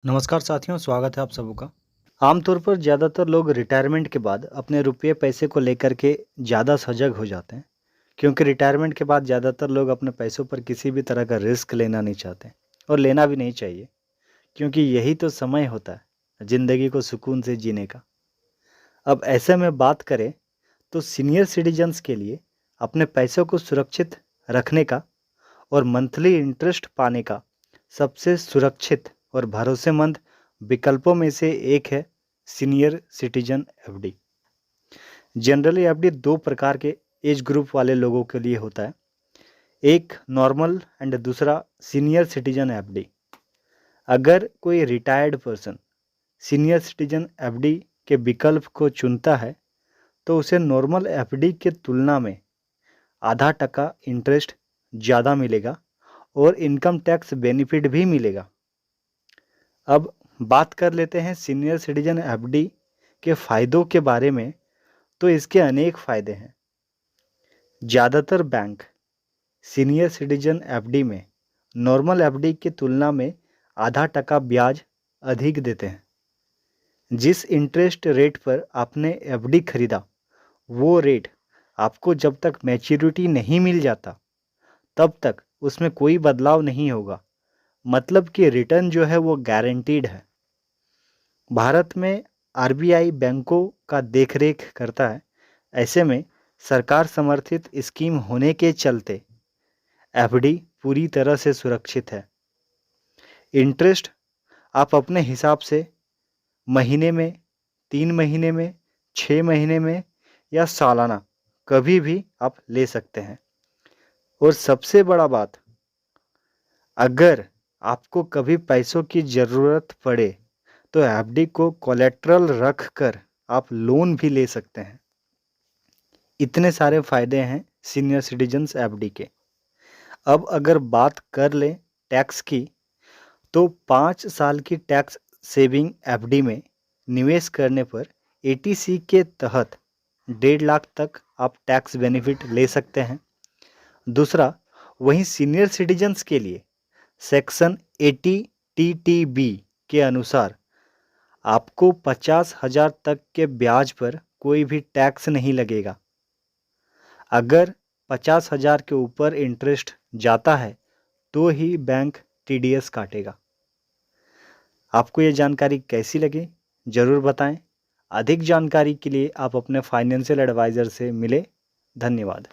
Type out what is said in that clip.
नमस्कार साथियों, स्वागत है आप सबका। आमतौर पर ज़्यादातर लोग रिटायरमेंट के बाद अपने रुपये पैसे को लेकर के ज़्यादा सजग हो जाते हैं, क्योंकि रिटायरमेंट के बाद ज़्यादातर लोग अपने पैसों पर किसी भी तरह का रिस्क लेना नहीं चाहते और लेना भी नहीं चाहिए, क्योंकि यही तो समय होता है ज़िंदगी को सुकून से जीने का। अब ऐसे में बात करें तो सीनियर सिटीजन्स के लिए अपने पैसों को सुरक्षित रखने का और मंथली इंटरेस्ट पाने का सबसे सुरक्षित और भरोसेमंद विकल्पों में से एक है senior citizen FD. Generally FD दो प्रकार के एज ग्रुप वाले लोगों के लिए होता है, एक नॉर्मल एंड दूसरा सीनियर सिटीजन एफडी। अगर कोई retired person senior citizen FD के विकल्प को चुनता है तो उसे नॉर्मल एफडी के तुलना में आधा टका इंटरेस्ट ज़्यादा मिलेगा और इनकम टैक्स बेनिफिट भी मिलेगा। अब बात कर लेते हैं सीनियर सिटीजन एफडी के फ़ायदों के बारे में। तो इसके अनेक फ़ायदे हैं। ज़्यादातर बैंक सीनियर सिटीजन एफडी में नॉर्मल एफडी की तुलना में आधा टका ब्याज अधिक देते हैं। जिस इंटरेस्ट रेट पर आपने एफडी खरीदा, वो रेट आपको जब तक मैच्योरिटी नहीं मिल जाता तब तक उसमें कोई बदलाव नहीं होगा। मतलब कि रिटर्न जो है वो गारंटीड है। भारत में आरबीआई बैंकों का देखरेख करता है। ऐसे में सरकार समर्थित स्कीम होने के चलते एफडी पूरी तरह से सुरक्षित है। इंटरेस्ट आप अपने हिसाब से महीने में, 3 महीने में, 6 महीने में या सालाना कभी भी आप ले सकते हैं। और सबसे बड़ा बात, अगर आपको कभी पैसों की ज़रूरत पड़े तो एफडी को कोलेट्रल रख कर आप लोन भी ले सकते हैं। इतने सारे फ़ायदे हैं सीनियर सिटीजन्स एफडी के। अब अगर बात कर लें टैक्स की, तो 5 साल की टैक्स सेविंग एफडी में निवेश करने पर एटीसी के तहत 1.5 लाख तक आप टैक्स बेनिफिट ले सकते हैं। दूसरा, वहीं सीनियर सिटीजन्स के लिए सेक्शन 80 टीटीबी के अनुसार आपको 50,000 तक के ब्याज पर कोई भी टैक्स नहीं लगेगा। अगर 50,000 के ऊपर इंटरेस्ट जाता है तो ही बैंक टीडीएस काटेगा। आपको ये जानकारी कैसी लगी ज़रूर बताएं। अधिक जानकारी के लिए आप अपने फाइनेंशियल एडवाइज़र से मिलें। धन्यवाद।